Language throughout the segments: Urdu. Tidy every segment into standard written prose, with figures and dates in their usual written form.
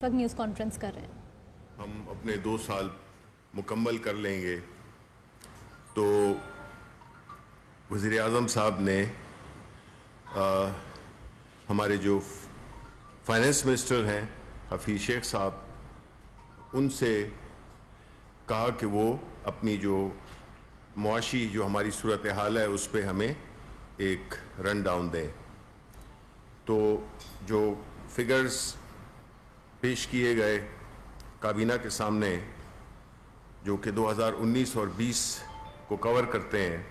وقت نیوز کانفرنس کر رہے ہیں. ہم اپنے 2 سال مکمل کر لیں گے تو وزیر اعظم صاحب نے ہمارے جو فائنانس منسٹر ہیں حفیظ شیخ صاحب ان سے کہا کہ وہ اپنی جو معاشی جو ہماری صورتحال ہے اس پہ ہمیں ایک رن ڈاؤن دیں. تو جو فگرز پیش کیے گئے کابینہ کے سامنے جو کہ 2019 اور 20 کو کور کرتے ہیں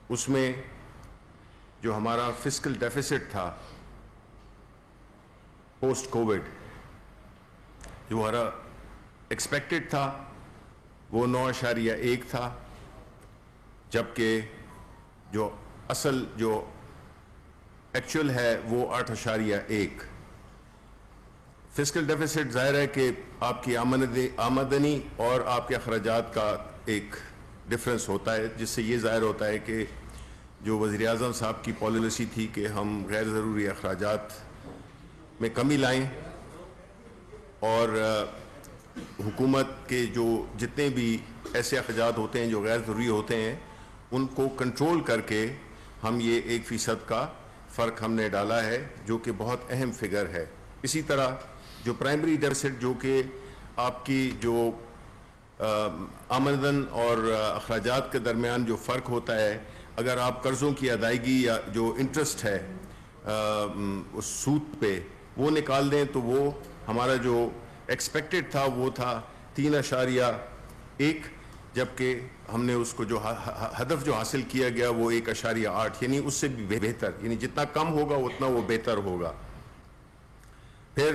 اس میں جو ہمارا فسکل ڈیفیسٹ تھا پوسٹ کووڈ جو ہمارا ایکسپیکٹڈ تھا وہ 9.1 تھا، جبکہ جو اصل جو ایکچول ہے وہ 8.1. فسکل ڈیفیسٹ ظاہر ہے کہ آپ کی آمدنی اور آپ کے اخراجات کا ایک ڈفرنس ہوتا ہے، جس سے یہ ظاہر ہوتا ہے کہ جو وزیر اعظم صاحب کی پالیسی تھی کہ ہم غیر ضروری اخراجات میں کمی لائیں اور حکومت کے جو جتنے بھی ایسے اخراجات ہوتے ہیں جو غیر ضروری ہوتے ہیں ان کو کنٹرول کر کے ہم یہ 1% کا فرق ہم نے ڈالا ہے، جو کہ بہت اہم فگر ہے. اسی طرح جو پرائمری ڈیفیسٹ جو کہ آپ کی جو آمدن اور اخراجات کے درمیان جو فرق ہوتا ہے، اگر آپ قرضوں کی ادائیگی یا جو انٹرسٹ ہے اس سود پہ وہ نکال دیں تو وہ ہمارا جو ایکسپیکٹڈ تھا وہ تھا 3.1، جبکہ ہم نے اس کو جو ہدف جو حاصل کیا گیا وہ 1.8، یعنی اس سے بھی بہتر، یعنی جتنا کم ہوگا اتنا وہ بہتر ہوگا. پھر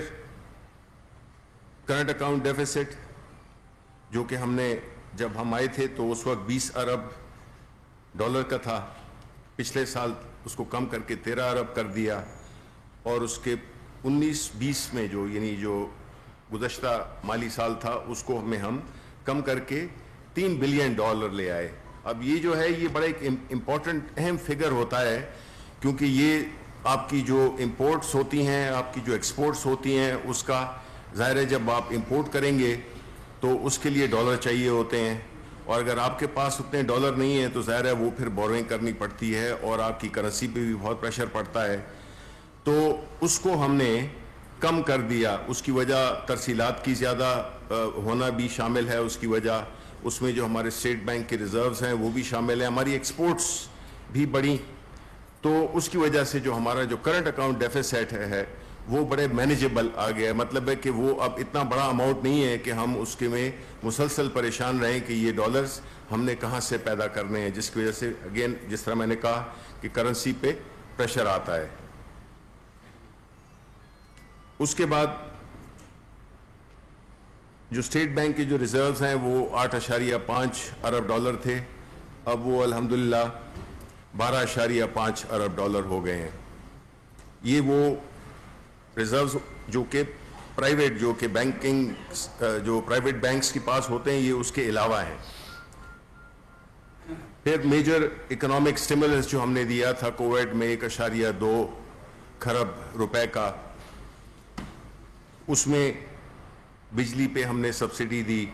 کرنٹ اکاؤنٹ ڈیفیسٹ جو کہ ہم نے جب ہم آئے تھے تو اس وقت $20 ارب کا تھا، پچھلے سال اس کو کم کر کے 13 ارب کر دیا، اور اس کے 19-20 میں جو یعنی جو گزشتہ مالی سال تھا اس کو ہم کم کر کے $3 بلین لے آئے. اب یہ جو ہے یہ بڑا ایک امپورٹنٹ اہم فگر ہوتا ہے، کیونکہ یہ آپ کی جو امپورٹس ہوتی ہیں، آپ کی جو ایکسپورٹس ہوتی ہیں، اس کا ظاہر ہے جب آپ امپورٹ کریں گے تو اس کے لیے ڈالر چاہیے ہوتے ہیں، اور اگر آپ کے پاس اتنے ڈالر نہیں ہیں تو ظاہر ہے وہ پھر بوروئنگ کرنی پڑتی ہے اور آپ کی کرنسی پہ بھی بہت پریشر پڑتا ہے. تو اس کو ہم نے کم کر دیا. اس کی وجہ ترسیلات کی زیادہ ہونا بھی شامل ہے، اس کی وجہ اس میں جو ہمارے اسٹیٹ بینک کے ریزروز ہیں وہ بھی شامل ہیں، ہماری ایکسپورٹس بھی بڑھی، تو اس کی وجہ سے جو ہمارا جو کرنٹ اکاؤنٹ ڈیفیسٹ ہے وہ بڑے مینیجیبل آ گیا ہے. مطلب ہے کہ وہ اب اتنا بڑا اماؤنٹ نہیں ہے کہ ہم اس کے میں مسلسل پریشان رہیں کہ یہ ڈالرز ہم نے کہاں سے پیدا کرنے ہیں، جس کی وجہ سے اگین جس طرح میں نے کہا کہ کرنسی پہ پریشر آتا ہے. اس کے بعد جو اسٹیٹ بینک کے جو ریزروز ہیں وہ 8.5 ارب تھے، اب وہ الحمدللہ 12.5 ارب ہو گئے ہیں. یہ وہ ریزروز جو کہ پرائیویٹ جو کہ بینکنگ جو پرائیویٹ بینکس کے پاس ہوتے ہیں یہ اس کے علاوہ ہیں. پھر میجر اکنامک سٹیمولس جو ہم نے دیا تھا کووڈ میں 1.2 کھرب روپے کا، اس میں بجلی پہ ہم نے سبسڈی دی،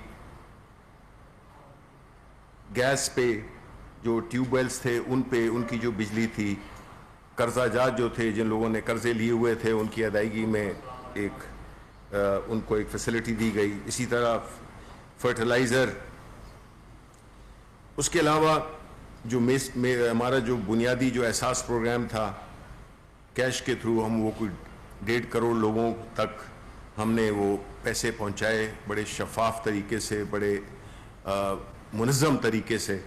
گیس پہ جو ٹیوب ویلز تھے ان پہ ان کی جو بجلی تھی، قرضہ جات جو تھے جن لوگوں نے قرضے لیے ہوئے تھے ان کی ادائیگی میں ان کو ایک فیسلٹی دی گئی. اسی طرح فرٹیلائزر. اس کے علاوہ جو ہمارا جو بنیادی جو احساس پروگرام تھا کیش کے تھرو، ہم وہ کوئی 1.5 کروڑ لوگوں تک ہم نے وہ پیسے پہنچائے بڑے شفاف طریقے سے، بڑے منظم طریقے سے.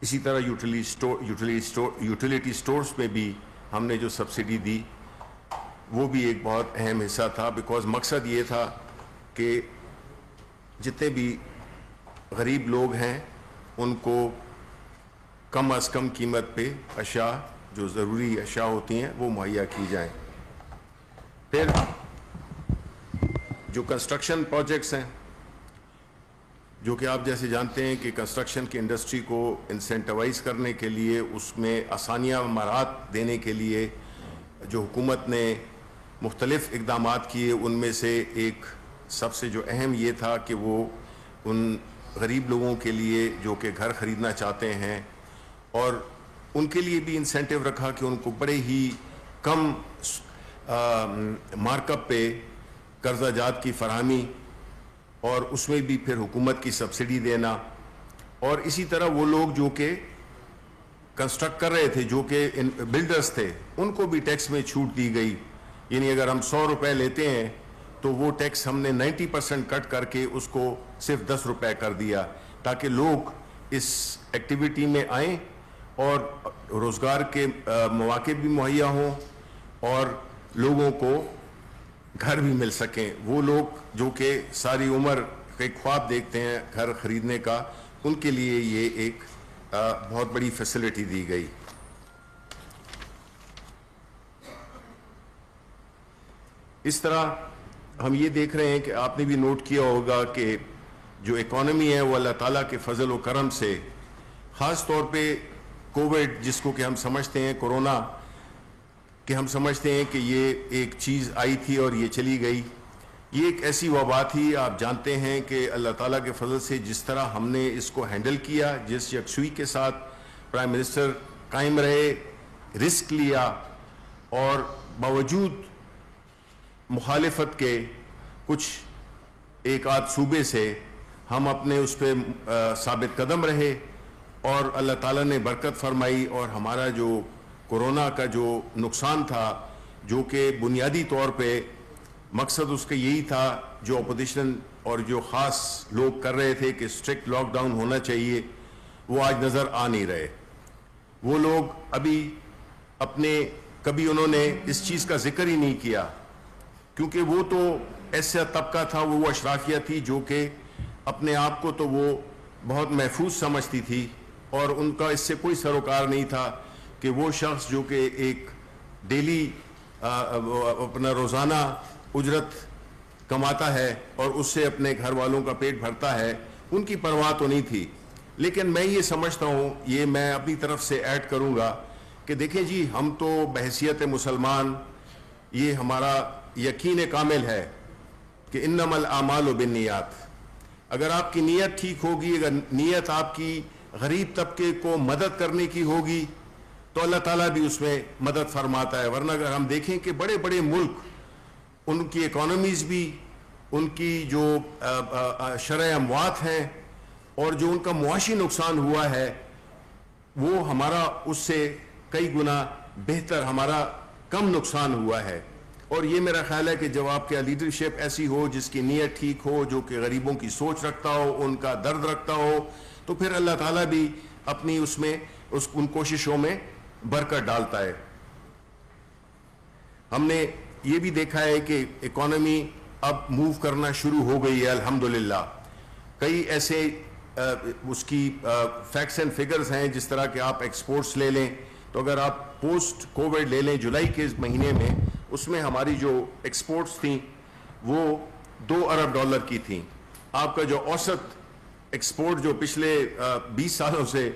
اسی طرح یوٹیلیٹی سٹورز میں بھی ہم نے جو سبسڈی دی وہ بھی ایک بہت اہم حصہ تھا، بیکاز مقصد یہ تھا کہ جتنے بھی غریب لوگ ہیں ان کو کم از کم قیمت پہ اشیاء جو ضروری اشیاء ہوتی ہیں وہ مہیا کی جائیں. پھر جو کنسٹرکشن پروجیکٹس ہیں جو کہ آپ جیسے جانتے ہیں کہ کنسٹرکشن کی انڈسٹری کو انسینٹیوائز کرنے کے لیے، اس میں آسانیاں مہارت دینے کے لیے جو حکومت نے مختلف اقدامات کیے. ان میں سے ایک سب سے جو اہم یہ تھا کہ وہ ان غریب لوگوں کے لیے جو کہ گھر خریدنا چاہتے ہیں اور ان کے لیے بھی انسینٹیو رکھا کہ ان کو بڑے ہی کم مارک اپ پہ قرضہ جات کی فراہمی اور اس میں بھی پھر حکومت کی سبسڈی دینا. اور اسی طرح وہ لوگ جو کہ کنسٹرکٹ کر رہے تھے, جو کہ بلڈرز تھے, ان کو بھی ٹیکس میں چھوٹ دی گئی. یعنی اگر ہم 100 روپے لیتے ہیں تو وہ ٹیکس ہم نے 90% کٹ کر کے اس کو صرف 10 روپے کر دیا, تاکہ لوگ اس ایکٹیویٹی میں آئیں اور روزگار کے مواقع بھی مہیا ہوں اور لوگوں کو گھر بھی مل سکیں. وہ لوگ جو کہ ساری عمر ایک خواب دیکھتے ہیں گھر خریدنے کا, ان کے لیے یہ ایک بہت بڑی فیسلٹی دی گئی. اس طرح ہم یہ دیکھ رہے ہیں کہ آپ نے بھی نوٹ کیا ہوگا کہ جو اکانومی ہے وہ اللہ تعالیٰ کے فضل و کرم سے, خاص طور پہ کووڈ جس کو کہ ہم سمجھتے ہیں کورونا, کہ ہم سمجھتے ہیں کہ یہ ایک چیز آئی تھی اور یہ چلی گئی. یہ ایک ایسی وبا تھی, آپ جانتے ہیں کہ اللہ تعالیٰ کے فضل سے جس طرح ہم نے اس کو ہینڈل کیا, جس یکسوئی کے ساتھ پرائم منسٹر قائم رہے, رسک لیا اور باوجود مخالفت کے کچھ ایک آدھ صوبے سے ہم اپنے اس پہ ثابت قدم رہے اور اللہ تعالیٰ نے برکت فرمائی. اور ہمارا جو کورونا کا جو نقصان تھا, جو کہ بنیادی طور پہ مقصد اس کا یہی تھا, جو اپوزیشن اور جو خاص لوگ کر رہے تھے کہ اسٹرکٹ لاک ڈاؤن ہونا چاہیے, وہ آج نظر آ نہیں رہے. وہ لوگ ابھی اپنے کبھی انہوں نے اس چیز کا ذکر ہی نہیں کیا, کیونکہ وہ تو ایسا طبقہ تھا, وہ اشرافیہ تھی جو کہ اپنے آپ کو تو وہ بہت محفوظ سمجھتی تھی اور ان کا اس سے کوئی سروکار نہیں تھا کہ وہ شخص جو کہ ایک ڈیلی اپنا روزانہ اجرت کماتا ہے اور اس سے اپنے گھر والوں کا پیٹ بھرتا ہے, ان کی پرواہ تو نہیں تھی. لیکن میں یہ سمجھتا ہوں, یہ میں اپنی طرف سے ایڈ کروں گا کہ دیکھیں جی, ہم تو بحیثیت مسلمان یہ ہمارا یقین کامل ہے کہ انما الاعمال بالنیات. اگر آپ کی نیت ٹھیک ہوگی, اگر نیت آپ کی غریب طبقے کو مدد کرنے کی ہوگی تو اللہ تعالیٰ بھی اس میں مدد فرماتا ہے. ورنہ اگر ہم دیکھیں کہ بڑے بڑے ملک, ان کی اکانومیز بھی, ان کی جو شرح اموات ہیں اور جو ان کا معاشی نقصان ہوا ہے, وہ ہمارا اس سے کئی گنا بہتر, ہمارا کم نقصان ہوا ہے. اور یہ میرا خیال ہے کہ جب آپ کی لیڈرشپ ایسی ہو جس کی نیت ٹھیک ہو, جو کہ غریبوں کی سوچ رکھتا ہو, ان کا درد رکھتا ہو, تو پھر اللہ تعالیٰ بھی اپنی اس میں ان کوششوں میں برکت ڈالتا ہے. ہم نے یہ بھی دیکھا ہے کہ اکانومی اب موو کرنا شروع ہو گئی ہے الحمدللہ. کئی ایسے اس کی فیکٹس اینڈ فگرز ہیں, جس طرح کہ آپ ایکسپورٹس لے لیں تو اگر آپ پوسٹ کووڈ لے لیں جولائی کے مہینے میں, اس میں ہماری جو ایکسپورٹس تھیں وہ $2 ارب کی تھیں. آپ کا جو اوسط ایکسپورٹ جو پچھلے 20 سالوں سے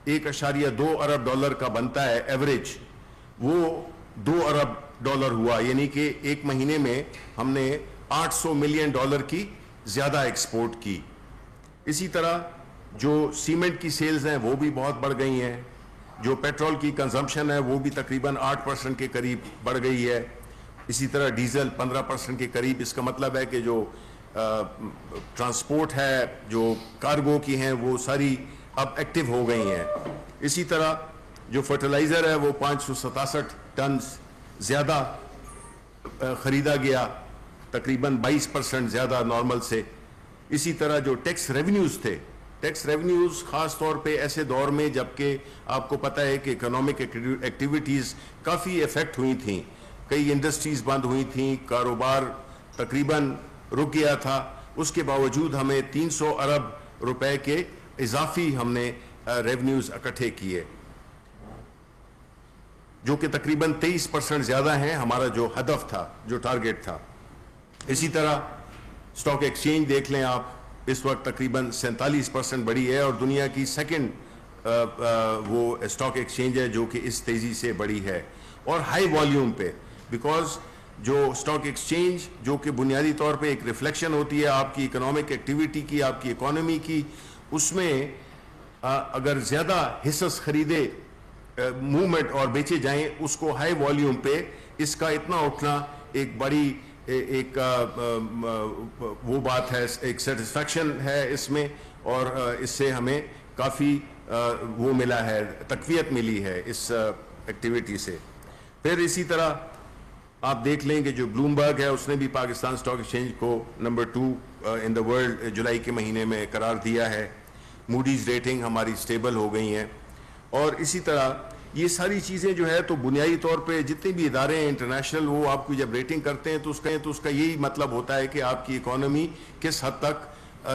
$1.2 ارب کا بنتا ہے ایوریج, وہ $2 ارب ہوا. یعنی کہ ایک مہینے میں ہم نے $800 ملین کی زیادہ ایکسپورٹ کی. اسی طرح جو سیمنٹ کی سیلز ہیں وہ بھی بہت بڑھ گئی ہیں, جو پیٹرول کی کنزمپشن ہے وہ بھی تقریباً 8% کے قریب بڑھ گئی ہے. اسی طرح ڈیزل 15% کے قریب. اس کا مطلب ہے کہ جو ٹرانسپورٹ ہے, جو کارگو کی ہیں, وہ ساری اب ایکٹیو ہو گئی ہیں. اسی طرح جو فرٹیلائزر ہے وہ 567 ٹن زیادہ خریدا گیا, تقریباً 20% زیادہ نارمل سے. اسی طرح جو ٹیکس ریونیوز تھے, ٹیکس ریونیوز خاص طور پہ ایسے دور میں جبکہ آپ کو پتہ ہے کہ اکنامک ایکٹیویٹیز کافی افیکٹ ہوئی تھیں, کئی انڈسٹریز بند ہوئی تھیں, کاروبار تقریباً رک گیا تھا, اس کے باوجود ہمیں $300 ارب کے اضافی ہم نے ریونیوز اکٹھے کیے, جو کہ تقریباً 23% زیادہ ہیں ہمارا جو ہدف تھا, جو ٹارگٹ تھا. اسی طرح اسٹاک ایکسچینج دیکھ لیں آپ, اس وقت تقریباً 47% بڑی ہے اور دنیا کی سیکنڈ وہ اسٹاک ایکسچینج ہے جو کہ اس تیزی سے بڑی ہے اور ہائی والیوم پہ, بیکاز جو اسٹاک ایکسچینج جو کہ بنیادی طور پہ ایک ریفلیکشن ہوتی ہے آپ کی اکنامک ایکٹیویٹی کی، آپ کی اکانومی کی، اس میں اگر زیادہ حصص خریدے موومنٹ اور بیچے جائیں اس کو ہائی والیوم پہ، اس کا اتنا اٹھنا ایک بڑی ایک وہ بات ہے، ایک سیٹسفیکشن ہے اس میں، اور اس سے ہمیں کافی وہ ملا ہے، تقویت ملی ہے اس ایکٹیویٹی سے۔ پھر اسی طرح آپ دیکھ لیں کہ جو بلومبرگ ہے اس نے بھی پاکستان اسٹاک ایکسچینج کو نمبر 2 ان دا ورلڈ جولائی کے مہینے میں قرار دیا ہے۔ موڈیز ریٹنگ ہماری سٹیبل ہو گئی ہیں، اور اسی طرح یہ ساری چیزیں جو ہے تو بنیادی طور پہ جتنے بھی ادارے ہیں انٹرنیشنل، وہ آپ کو جب ریٹنگ کرتے ہیں تو اس کا یہی مطلب ہوتا ہے کہ آپ کی اکانومی کس حد تک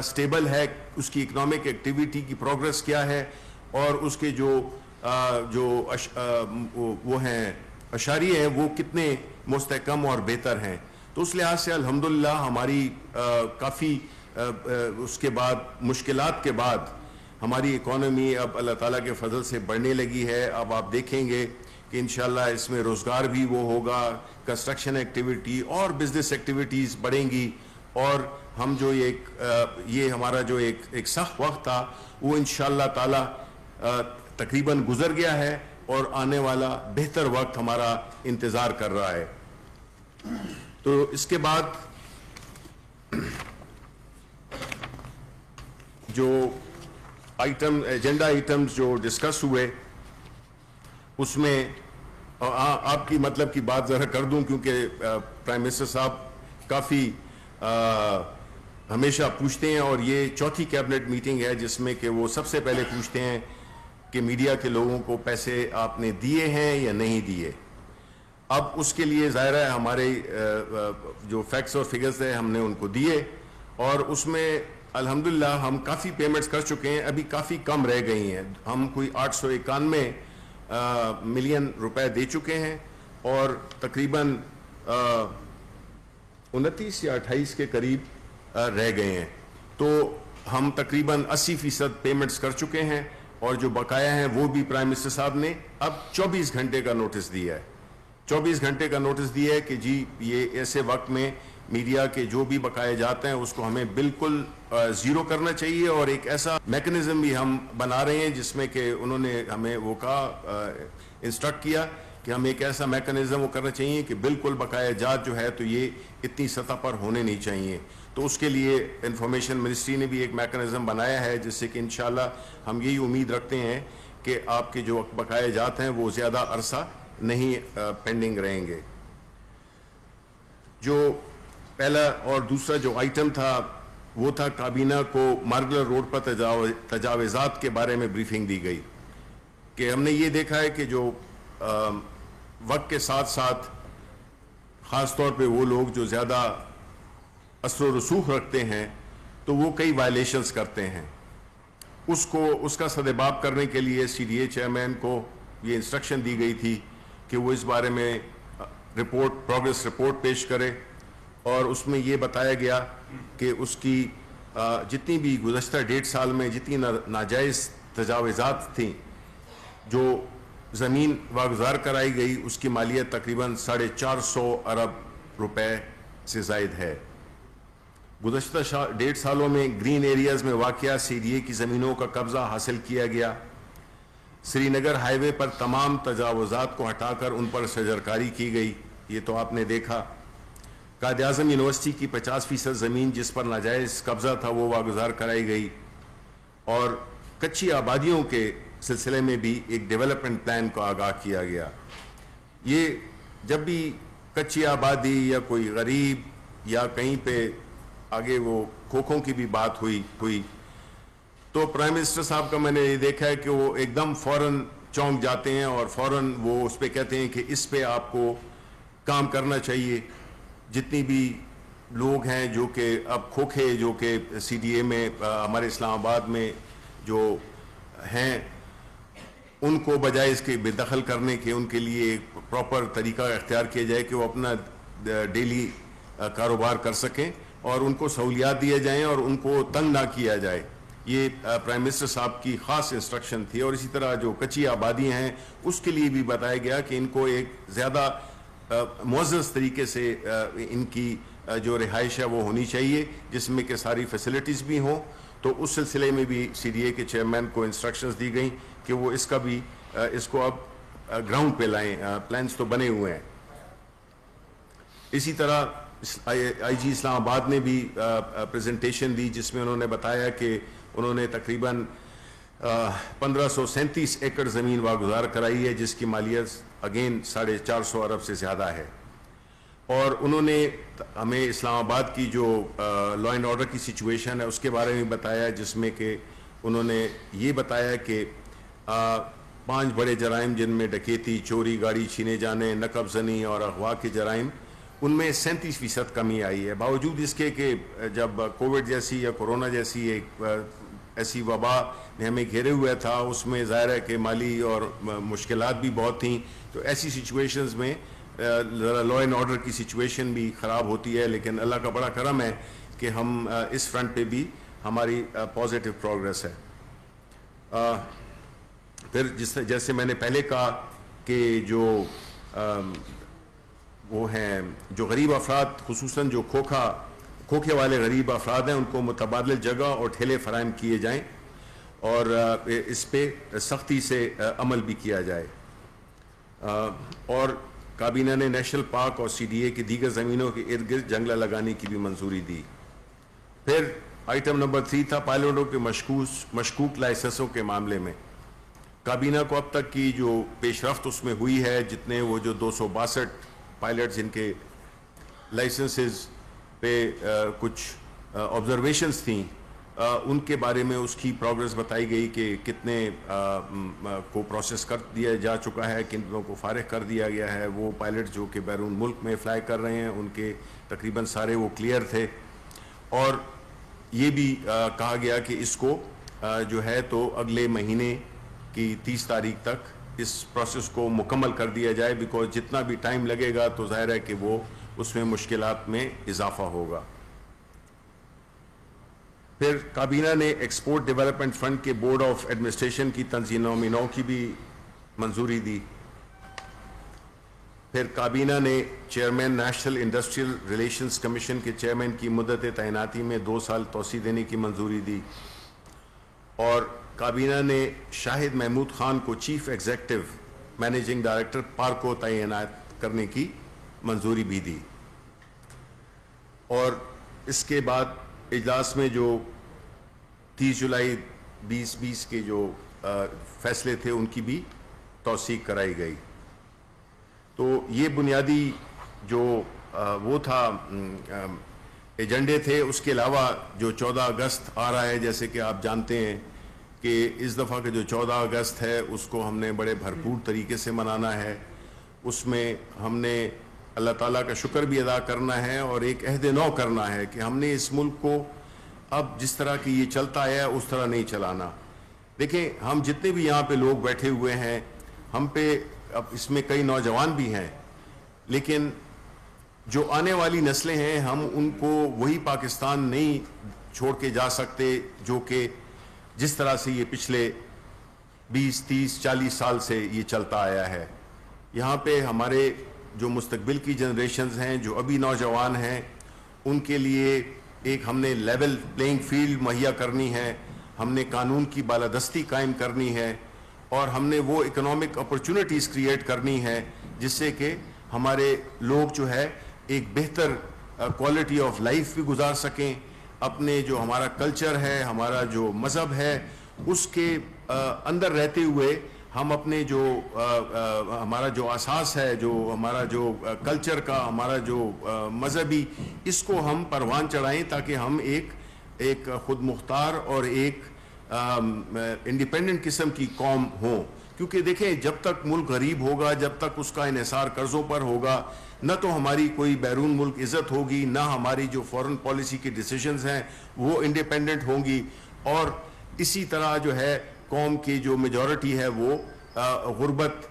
سٹیبل ہے، اس کی اکنامک ایکٹیویٹی کی پروگرس کیا ہے، اور اس کے جو وہ ہیں اشاریے ہیں وہ کتنے مستحکم اور بہتر ہیں۔ تو اس لحاظ سے الحمدللہ ہماری کافی اس کے بعد مشکلات کے بعد ہماری اکانومی اب اللہ تعالیٰ کے فضل سے بڑھنے لگی ہے۔ اب آپ دیکھیں گے کہ انشاءاللہ اس میں روزگار بھی وہ ہوگا، کنسٹرکشن ایکٹیویٹی اور بزنس ایکٹیویٹیز بڑھیں گی، اور ہم جو یہ ہمارا جو ایک سخت وقت تھا وہ انشاءاللہ تعالیٰ تقریباً گزر گیا ہے، اور آنے والا بہتر وقت ہمارا انتظار کر رہا ہے۔ تو اس کے بعد جو ایجنڈا آئٹمز جو ڈسکس ہوئے اس میں آپ کی مطلب کی بات ذرا کر دوں، کیونکہ پرائم منسٹر صاحب کافی ہمیشہ پوچھتے ہیں، اور یہ چوتھی کیبنٹ میٹنگ ہے جس میں کہ وہ سب سے پہلے پوچھتے ہیں کہ میڈیا کے لوگوں کو پیسے آپ نے دیے ہیں یا نہیں دیے۔ اب اس کے لیے ظاہر ہے ہمارے جو فیکٹس اور فگرز ہیں ہم نے ان کو دیے، اور اس میں الحمدللہ ہم کافی پیمنٹس کر چکے ہیں، ابھی کافی کم رہ گئی ہیں۔ ہم کوئی 891 ملین روپے دے چکے ہیں، اور تقریباً 29 یا 28 کے قریب رہ گئے ہیں۔ تو ہم تقریباً 80% پیمنٹس کر چکے ہیں، اور جو بقایا ہیں وہ بھی پرائم منسٹر صاحب نے اب 24 گھنٹے کا نوٹس دیا ہے۔ 24 گھنٹے کا نوٹس دیا ہے کہ جی یہ ایسے وقت میں میڈیا کے جو بھی بقائے جاتے ہیں اس کو ہمیں بالکل زیرو کرنا چاہیے، اور ایک ایسا میکنزم بھی ہم بنا رہے ہیں جس میں کہ انہوں نے ہمیں وہ کہا، انسٹرکٹ کیا کہ ہم ایک ایسا میکنزم وہ کرنا چاہیے کہ بالکل بقائے جات جو ہے تو یہ اتنی سطح پر ہونے نہیں چاہیے۔ تو اس کے لیے انفارمیشن منسٹری نے بھی ایک میکنزم بنایا ہے، جس سے کہ انشاءاللہ ہم یہی امید رکھتے ہیں کہ آپ کے جو بقائے جات ہیں وہ زیادہ عرصہ نہیں پینڈنگ رہیں گے۔ جو پہلا اور دوسرا جو آئٹم تھا وہ تھا کابینہ کو مارگلر روڈ پر تجاوزات کے بارے میں بریفنگ دی گئی، کہ ہم نے یہ دیکھا ہے کہ جو وقت کے ساتھ ساتھ خاص طور پہ وہ لوگ جو زیادہ اثر و رسوخ رکھتے ہیں تو وہ کئی وائلیشنز کرتے ہیں۔ اس کا سدباب کرنے کے لیے سی ڈی اے چیئرمین کو یہ انسٹرکشن دی گئی تھی کہ وہ اس بارے میں پروگریس رپورٹ پیش کرے، اور اس میں یہ بتایا گیا کہ اس کی جتنی بھی گزشتہ 1.5 سال میں جتنی ناجائز تجاوزات تھیں جو زمین واگزار کرائی گئی، اس کی مالیت تقریباً 450 ارب روپے سے زائد ہے۔ گزشتہ 1.5 سالوں میں گرین ایریاز میں واقع سی ڈی اے کی زمینوں کا قبضہ حاصل کیا گیا۔ سری نگر ہائی وے پر تمام تجاوزات کو ہٹا کر ان پر شجرکاری کی گئی، یہ تو آپ نے دیکھا۔ قائد اعظم یونیورسٹی کی 50% زمین جس پر ناجائز قبضہ تھا وہ واگزار کرائی گئی، اور کچی آبادیوں کے سلسلے میں بھی ایک ڈیولپمنٹ پلان کو آگاہ کیا گیا۔ یہ جب بھی کچی آبادی یا کوئی غریب یا کہیں پہ آگے وہ کھوکھوں کی بھی بات ہوئی تو پرائم منسٹر صاحب کا میں نے یہ دیکھا ہے کہ وہ ایک دم فوراً چونک جاتے ہیں، اور فوراً وہ اس پہ کہتے ہیں کہ اس پہ آپ کو کام کرنا چاہیے۔ جتنی بھی لوگ ہیں جو کہ اب کھوکھے جو کہ سی ڈی اے میں ہمارے اسلام آباد میں جو ہیں، ان کو بجائے اس کے بے دخل کرنے کے ان کے لیے ایک پراپر طریقہ اختیار کیا جائے کہ وہ اپنا ڈیلی کاروبار کر سکیں، اور ان کو سہولیات دیے جائیں اور ان کو تنگ نہ کیا جائے۔ یہ پرائم منسٹر صاحب کی خاص انسٹرکشن تھی۔ اور اسی طرح جو کچی آبادیاں ہیں اس کے لیے بھی بتایا گیا کہ ان کو ایک زیادہ معزز طریقے سے ان کی جو رہائش ہے وہ ہونی چاہیے، جس میں کہ ساری فیسلٹیز بھی ہوں. تو اس سلسلے میں بھی سی ڈی اے کے چیئرمین کو انسٹرکشنز دی گئیں کہ وہ اس کا بھی اس کو اب گراؤنڈ پہ لائیں. پلانز تو بنے ہوئے ہیں. اسی طرح آئی جی اسلام آباد نے بھی پریزنٹیشن دی جس میں انہوں نے بتایا کہ انہوں نے تقریباً 1537 ایکڑ زمین واگزار کرائی ہے، جس کی مالیت اگین 450 ارب سے زیادہ ہے. اور انہوں نے ہمیں اسلام آباد کی جو لا اینڈ آرڈر کی سچویشن ہے اس کے بارے میں بتایا، جس میں کہ انہوں نے یہ بتایا کہ 5 بڑے جرائم جن میں ڈکیتی، چوری، گاڑی چھینے جانے، نقب زنی اور اغوا کے جرائم، ان میں 37% کمی آئی ہے. باوجود اس کے کہ جب کووڈ جیسی یا کورونا جیسی ایک ایسی وبا نے ہمیں گھیرے ہوئے تھا، اس میں ظاہر ہے کہ مالی اور مشکلات بھی بہت تھیں. تو ایسی سچویشنز میں ذرا لا اینڈ آرڈر کی سچویشن بھی خراب ہوتی ہے، لیکن اللہ کا بڑا کرم ہے کہ ہم اس فرنٹ پہ بھی ہماری پازیٹیو پروگریس ہے. پھر جیسے میں نے پہلے کہا کہ جو وہ ہیں جو غریب افراد، خصوصاً جو کھوکھے والے غریب افراد ہیں، ان کو متبادل جگہ اور ٹھیلے فراہم کیے جائیں اور اس پہ سختی سے عمل بھی کیا جائے. اور کابینہ نے نیشنل پارک اور سی ڈی اے کی دیگر زمینوں کے ارد گرد جنگلہ لگانے کی بھی منظوری دی. پھر آئٹم نمبر 3 تھا پائلٹوں کے مشکوک لائسنسوں کے معاملے میں. کابینہ کو اب تک کی جو پیش رفت اس میں ہوئی ہے، جتنے وہ جو 262 پائلٹ جن کے لائسنسز پہ کچھ آبزرویشنز تھیں، ان کے بارے میں اس کی پروگریس بتائی گئی کہ کتنے کو پروسیس کر دیا جا چکا ہے، کتنوں کو فارغ کر دیا گیا ہے. وہ پائلٹ جو کہ بیرون ملک میں فلائی کر رہے ہیں ان کے تقریباً سارے وہ کلیئر تھے. اور یہ بھی کہا گیا کہ اس کو جو ہے تو اگلے مہینے کی 30 تاریخ تک اس پروسیس کو مکمل کر دیا جائے، بیکاز جتنا بھی ٹائم لگے گا تو ظاہر ہے کہ وہ اس میں مشکلات میں اضافہ ہوگا. پھر کابینہ نے ایکسپورٹ ڈیولپمنٹ فنڈ کے بورڈ آف ایڈمنسٹریشن کی تنظیم نو کی بھی منظوری دی. پھر کابینہ نے chairman national industrial relations commission کے چیئرمین کی مدت تعیناتی میں 2 سال توسیع دینے کی منظوری دی. اور کابینہ نے شاہد محمود خان کو chief executive managing director park کو تعینات کرنے کی منظوری بھی دی. اور اس کے بعد اجلاس میں جو 30 جولائی 2020 کے جو فیصلے تھے ان کی بھی توثیق کرائی گئی. تو یہ بنیادی جو وہ تھا ایجنڈے تھے. اس کے علاوہ جو 14 اگست آ رہا ہے، جیسے کہ آپ جانتے ہیں کہ اس دفعہ کے جو 14 اگست ہے اس کو ہم نے بڑے بھرپور طریقے سے منانا ہے. اس میں ہم نے اللہ تعالیٰ کا شکر بھی ادا کرنا ہے اور ایک عہد نو کرنا ہے کہ ہم نے اس ملک کو اب جس طرح کی یہ چلتا ہے اس طرح نہیں چلانا. دیکھیں، ہم جتنے بھی یہاں پہ لوگ بیٹھے ہوئے ہیں، ہم پہ اب اس میں کئی نوجوان بھی ہیں، لیکن جو آنے والی نسلیں ہیں ہم ان کو وہی پاکستان نہیں چھوڑ کے جا سکتے جو کہ جس طرح سے یہ پچھلے 20 30 40 سال سے یہ چلتا آیا ہے. یہاں پہ ہمارے جو مستقبل کی جنریشنز ہیں، جو ابھی نوجوان ہیں، ان کے لیے ایک ہم نے لیول پلینگ فیلڈ مہیا کرنی ہے. ہم نے قانون کی بالادستی قائم کرنی ہے اور ہم نے وہ اکنامک اپرچونٹیز کریٹ کرنی ہے جس سے کہ ہمارے لوگ جو ہے ایک بہتر کوالٹی آف لائف بھی گزار سکیں. اپنے جو ہمارا کلچر ہے، ہمارا جو مذہب ہے، اس کے اندر رہتے ہوئے ہم اپنے جو ہمارا جو اساس ہے، جو ہمارا جو کلچر کا، ہمارا جو مذہبی، اس کو ہم پروان چڑھائیں تاکہ ہم ایک خود مختار اور ایک انڈیپینڈنٹ قسم کی قوم ہوں. کیونکہ دیکھیں، جب تک ملک غریب ہوگا، جب تک اس کا انحصار قرضوں پر ہوگا، نہ تو ہماری کوئی بیرون ملک عزت ہوگی، نہ ہماری جو فورن پالیسی کی ڈیسیژنز ہیں وہ انڈیپینڈنٹ ہوں گی، اور اسی طرح جو ہے قوم کی جو میجورٹی ہے وہ غربت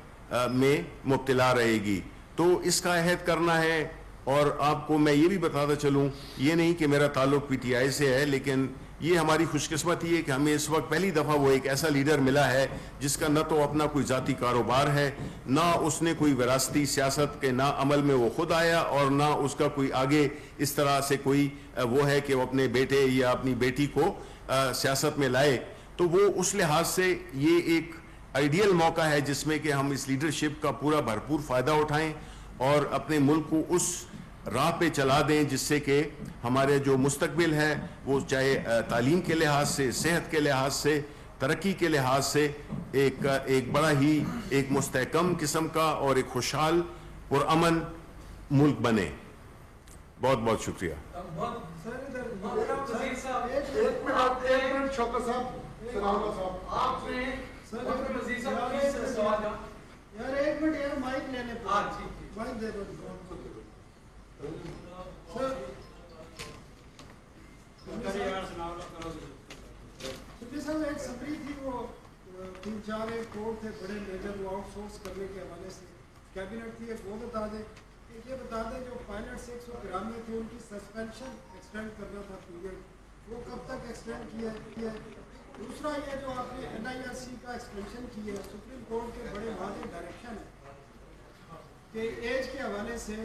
میں مبتلا رہے گی. تو اس کا عہد کرنا ہے. اور آپ کو میں یہ بھی بتاتا چلوں، یہ نہیں کہ میرا تعلق پی ٹی آئی سے ہے، لیکن یہ ہماری خوش قسمتی ہے کہ ہمیں اس وقت پہلی دفعہ وہ ایک ایسا لیڈر ملا ہے جس کا نہ تو اپنا کوئی ذاتی کاروبار ہے، نہ اس نے کوئی وراثتی سیاست کے نہ عمل میں وہ خود آیا، اور نہ اس کا کوئی آگے اس طرح سے کوئی وہ ہے کہ وہ اپنے بیٹے یا اپنی بیٹی کو سیاست میں لائے. تو وہ اس لحاظ سے یہ ایک آئیڈیل موقع ہے جس میں کہ ہم اس لیڈرشپ کا پورا بھرپور فائدہ اٹھائیں اور اپنے ملک کو اس راہ پہ چلا دیں جس سے کہ ہمارے جو مستقبل ہے وہ چاہے تعلیم کے لحاظ سے، صحت کے لحاظ سے، ترقی کے لحاظ سے ایک بڑا ہی ایک مستحکم قسم کا اور ایک خوشحال پرامن ملک بنے. بہت بہت شکریہ. ایک سمری تھی، وہ 3-4 کوڈ تھے بڑے میجر، وہ آؤٹ سورس کرنے کے حوالے سے کیبنٹ تھی. ایک وہ بتا دیں، یہ بتا دیں جو پائلٹس 193 تھے ان کی سسپینشن ایکسٹینڈ کرنا تھا پیریڈ، وہ کب تک ایکسٹینڈ کیا ہے. دوسرا یہ جو آپ نے NIRC کا ایکسٹینشن کی ہے، سپریم کورٹ کے بڑے واضح ڈائریکشن ہے کہ ایج کے حوالے سے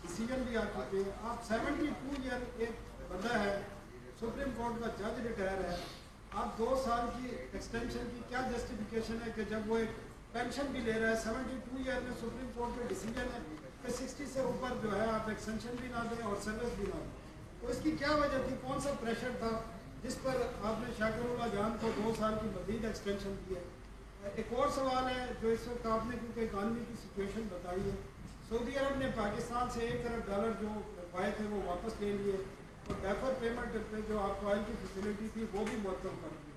ڈیسیجن بھی آ چکے ہیں. آپ 72 ایئر ایک بندہ ہے، سپریم کورٹ کا جج ریٹائر ہے، آپ 2 سال کی ایکسٹینشن کی کیا جسٹیفیکیشن ہے کہ جب وہ ایک پینشن بھی لے رہا ہے. 72 ایئر میں سپریم کورٹ کا ڈیسیجن ہے کہ 60 سے اوپر جو ہے آپ ایکسٹینشن بھی نہ دیں اور سروس بھی نہ دیں. تو اس کی کیا وجہ تھی، کون سا پریشر تھا جس پر آپ نے شاکر اللہ جان کو 2 سال کی مزید ایکسٹینشن کی ہے. ایک اور سوال ہے جو اس وقت آپ نے کیونکہ اکانومی کی سچویشن بتائی ہے، سعودی عرب نے پاکستان سے $1 ارب جو پائے تھے وہ واپس لے لیے، اور ڈیفر پیمنٹ پہ جو آپ کو آئل کی فیسلٹی تھی وہ بھی معطل کر دی.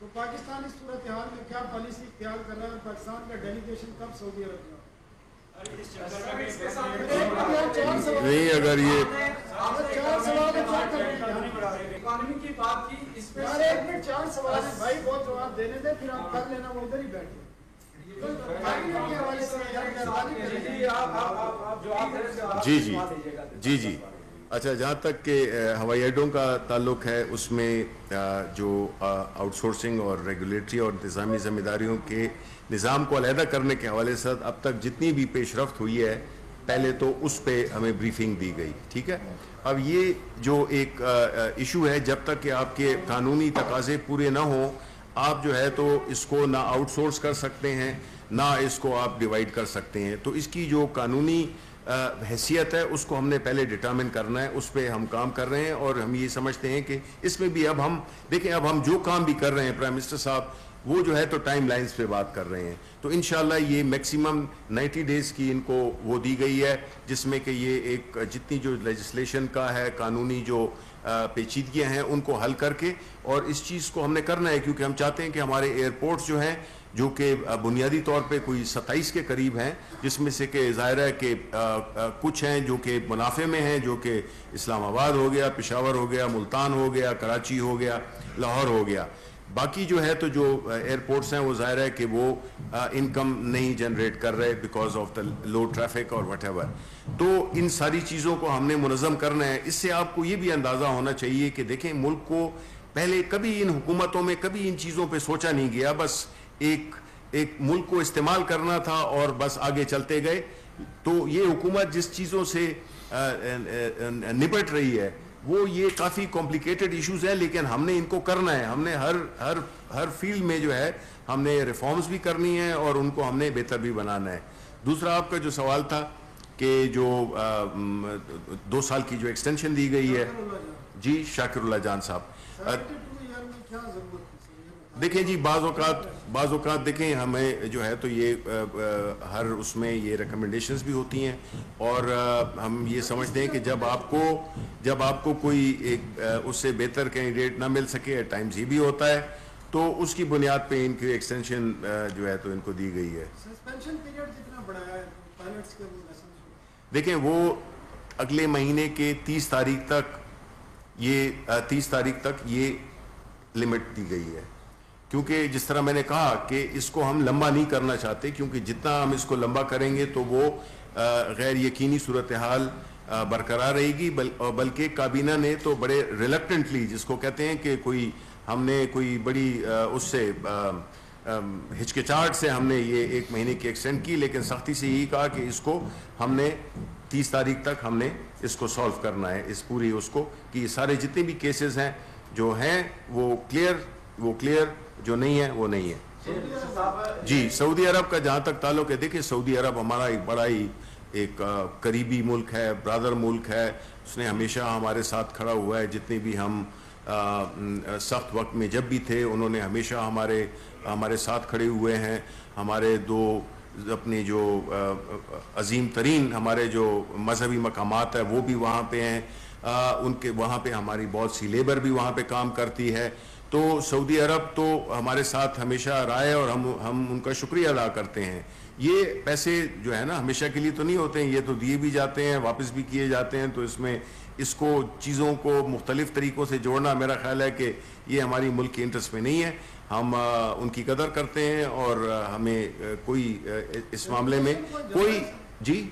تو پاکستان اس صورتحال میں کیا پالیسی اختیار کر رہا ہے؟ پاکستان کا ڈیلیگیشن کب سعودی عرب جا؟ نہیں، اگر یہ اکانومی کی بات کی، اس میں 4 سوال ہیں بھائی، بہت جواب دینے دیں پھر آپ کر لینا، وہ ادھر ہی بیٹھے. جی اچھا، جہاں تک کہ ہوائی اڈوں کا تعلق ہے اس میں جو آؤٹ سورسنگ اور ریگولیٹری اور انتظامی ذمہ داریوں کے نظام کو علیحدہ کرنے کے حوالے سے اب تک جتنی بھی پیش رفت ہوئی ہے پہلے تو اس پہ ہمیں بریفنگ دی گئی، ٹھیک ہے. اب یہ جو ایک ایشو ہے، جب تک کہ آپ کے قانونی تقاضے پورے نہ ہوں آپ جو ہے تو اس کو نہ آؤٹ سورس کر سکتے ہیں نہ اس کو آپ ڈیوائیڈ کر سکتے ہیں. تو اس کی جو قانونی حیثیت ہے اس کو ہم نے پہلے ڈٹرمن کرنا ہے، اس پہ ہم کام کر رہے ہیں. اور ہم یہ سمجھتے ہیں کہ اس میں بھی اب ہم دیکھیں، اب ہم جو کام بھی کر رہے ہیں پرائم منسٹر صاحب وہ جو ہے تو ٹائم لائنز پہ بات کر رہے ہیں. تو انشاءاللہ یہ میکسیمم 90 ڈیز کی ان کو وہ دی گئی ہے جس میں کہ یہ ایک جتنی جو لیجسلیشن کا ہے، قانونی جو پیچیدگیاں ہیں ان کو حل کر کے، اور اس چیز کو ہم نے کرنا ہے کیونکہ ہم چاہتے ہیں کہ ہمارے ایئرپورٹس جو ہیں جو کہ بنیادی طور پہ کوئی 27 کے قریب ہیں، جس میں سے کہ ظاہر ہے کہ کچھ ہیں جو کہ منافع میں ہیں، جو کہ اسلام آباد ہو گیا، پشاور ہو گیا، ملتان ہو گیا، کراچی ہو گیا، لاہور ہو گیا. باقی جو ہے تو جو ایئرپورٹس ہیں وہ ظاہر ہے کہ وہ انکم نہیں جنریٹ کر رہے because of the low traffic اور وٹ ایور. تو ان ساری چیزوں کو ہم نے منظم کرنا ہے. اس سے آپ کو یہ بھی اندازہ ہونا چاہیے کہ دیکھیں ملک کو پہلے کبھی ان حکومتوں میں کبھی ان چیزوں پہ سوچا نہیں گیا، بس ایک ملک کو استعمال کرنا تھا اور بس آگے چلتے گئے. تو یہ حکومت جس چیزوں سے نپٹ رہی ہے وہ یہ کافی کمپلیکیٹڈ ایشوز ہیں، لیکن ہم نے ان کو کرنا ہے. ہم نے ہر فیلڈ میں جو ہے ہم نے ریفارمز بھی کرنی ہیں اور ان کو ہم نے بہتر بھی بنانا ہے. دوسرا آپ کا جو سوال تھا کہ جو 2 سال کی جو ایکسٹینشن دی گئی ہے، جی شاکر اللہ جان صاحب، دیکھیں جی بعض اوقات دیکھیں ہمیں جو ہے تو یہ ہر اس میں یہ ریکمنڈیشنز بھی ہوتی ہیں، اور ہم یہ سمجھتے ہیں کہ جب آپ کو کوئی ایک اس سے بہتر کینڈیڈیٹ نہ مل سکے، ایٹ ٹائمز یہ بھی ہوتا ہے، تو اس کی بنیاد پہ ان کی ایکسٹینشن جو ہے تو ان کو دی گئی ہے. سسپینشن پیریڈ کتنا بڑھایا ہے پائلٹس کے؟ دیکھیں وہ اگلے مہینے کے 30 تاریخ تک یہ لمٹ دی گئی ہے، کیونکہ جس طرح میں نے کہا کہ اس کو ہم لمبا نہیں کرنا چاہتے، کیونکہ جتنا ہم اس کو لمبا کریں گے تو وہ غیر یقینی صورتحال برقرار رہے گی، بلکہ کابینہ نے تو بڑے ریلکٹنٹلی، جس کو کہتے ہیں کہ کوئی ہم نے کوئی بڑی اس سے ہچکچاہٹ سے ہم نے یہ 1 مہینے کی ایکسٹینڈ کی، لیکن سختی سے یہی کہا کہ اس کو ہم نے 30 تاریخ تک ہم نے اس کو سالو کرنا ہے، اس پوری اس کو کہ یہ سارے جتنے بھی کیسز ہیں جو ہیں وہ کلیئر، جو نہیں ہے وہ نہیں ہے۔ جی سعودی عرب کا جہاں تک تعلق ہے، دیکھیں سعودی عرب ہمارا ایک بڑا ہی ایک قریبی ملک ہے، برادر ملک ہے، اس نے ہمیشہ ہمارے ساتھ کھڑا ہوا ہے، جتنے بھی ہم سخت وقت میں جب بھی تھے انہوں نے ہمیشہ ہمارے ساتھ کھڑے ہوئے ہیں۔ ہمارے دو اپنے جو عظیم ترین ہمارے جو مذہبی مقامات ہیں وہ بھی وہاں پہ ہیں، ان کے وہاں پہ ہماری بہت سی لیبر بھی وہاں پہ کام کرتی ہے، تو سعودی عرب تو ہمارے ساتھ ہمیشہ رہا ہے اور ہم ان کا شکریہ ادا کرتے ہیں۔ یہ پیسے جو ہے نا ہمیشہ کے لیے تو نہیں ہوتے ہیں، یہ تو دیے بھی جاتے ہیں، واپس بھی کیے جاتے ہیں، تو اس کو چیزوں کو مختلف طریقوں سے جوڑنا میرا خیال ہے کہ یہ ہماری ملک کی انٹرسٹ میں نہیں ہے۔ ہم ان کی قدر کرتے ہیں اور ہمیں کوئی اس معاملے میں کوئی جی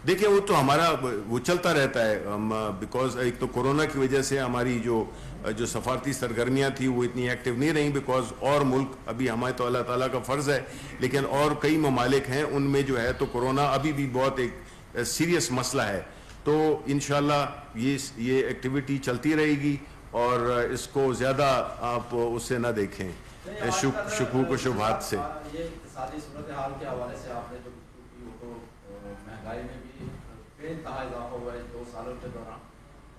دیکھیں وہ تو ہمارا وہ چلتا رہتا ہے، ہم بیکاز ایک تو کورونا کی وجہ سے ہماری جو سفارتی سرگرمیاں تھیں وہ اتنی ایکٹیو نہیں رہیں، بیکاز اور ملک ابھی ہمیں تو اللہ تعالیٰ کا فرض ہے، لیکن اور کئی ممالک ہیں ان میں جو ہے تو کورونا ابھی بھی بہت ایک سیریس مسئلہ ہے، تو انشاءاللہ یہ ایکٹیویٹی چلتی رہے گی اور اس کو زیادہ آپ اس سے نہ دیکھیں شکوک و شبہات سے۔ یہ اقتصادی صورتحال کے حوالے سے آپ نے جو کی وہ تو مہنگائی میں بھی بے انتہا اضافہ ہوا ہے 2 سالوں کے دوران،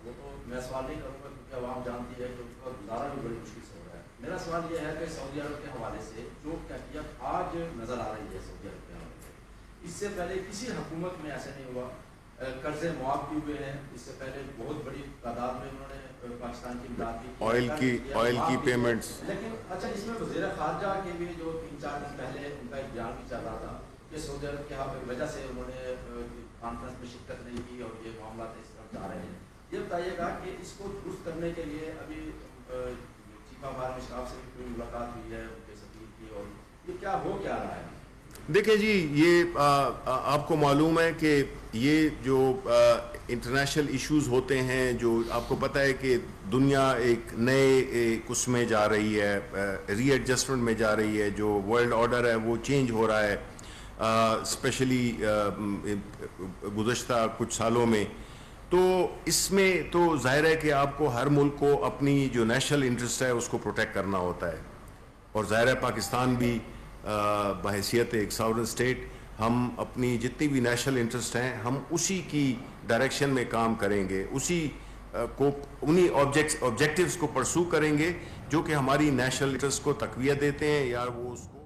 وہ تو میں سوال نہیں کروں گا کیونکہ عوام جانتی ہے کہ اس کا گزارا بھی بڑی مشکل سے ہو رہا ہے۔ میرا سوال یہ ہے کہ سعودی عرب کے حوالے سے جو کیفیت آج نظر آ رہی ہے سعودی عرب کے حوالے سے، اس سے پہلے کسی حکومت میں ایسے نہیں ہوا، قرضے معاف بھی ہوئے ہیں، اس سے پہلے بہت بڑی تعداد میں انہوں نے پاکستان کی امداد کی، آئل کی پیمنٹس، لیکن اچھا اس میں وزیر خارجہ کے بھی جو 3-4 دن پہلے ان کا ایک بیان بھی چل رہا تھا کہ سعودی عرب کی وجہ سے انہوں نے کانفرنس میں شرکت نہیں کی اور یہ معاملات اس طرف جا رہے ہیں۔ یہ بتائیے گا کہ اس کو درست کرنے کے لیے ابھی چیف آف آرمی اسٹاف سے بھی کوئی ملاقات ہوئی ہے ان کے سفیر کی، اور یہ کیا ہو کیا رہا ہے؟ دیکھیں جی یہ آپ کو معلوم ہے کہ یہ جو انٹرنیشنل ایشوز ہوتے ہیں، جو آپ کو پتہ ہے کہ دنیا ایک نئے اس میں جا رہی ہے، ری ایڈجسٹمنٹ میں جا رہی ہے، جو ورلڈ آرڈر ہے وہ چینج ہو رہا ہے اسپیشلی گزشتہ کچھ سالوں میں، تو اس میں تو ظاہر ہے کہ آپ کو ہر ملک کو اپنی جو نیشنل انٹرسٹ ہے اس کو پروٹیکٹ کرنا ہوتا ہے، اور ظاہر ہے پاکستان بھی بحیثیت ایک ساورن اسٹیٹ ہم اپنی جتنی بھی نیشنل انٹرسٹ ہیں ہم اسی کی ڈائریکشن میں کام کریں گے، اسی کو انہی آبجیکٹیوز کو پرسو کریں گے جو کہ ہماری نیشنل انٹرسٹ کو تقویت دیتے ہیں یا وہ اس کو